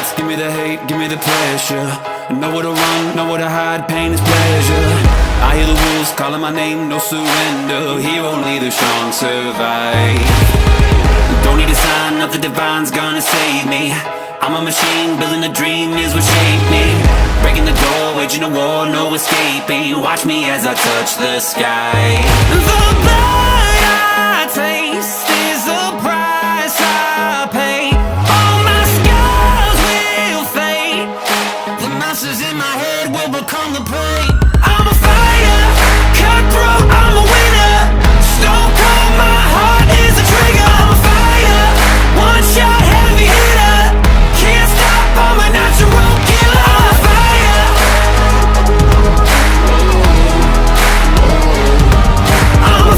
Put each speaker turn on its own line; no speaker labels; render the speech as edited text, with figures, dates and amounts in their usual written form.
threats, give me the hate, give me the pressure. I know where to run, know where to hide, pain is pleasure. I hear the wolves calling my name, no surrender. Here only the strong survive. Don't need a sign, nothing divine's gonna save me. I'm a machine, building a dream is what shaped me. Breaking the door, waging a war, no escaping. Watch me as I touch the sky.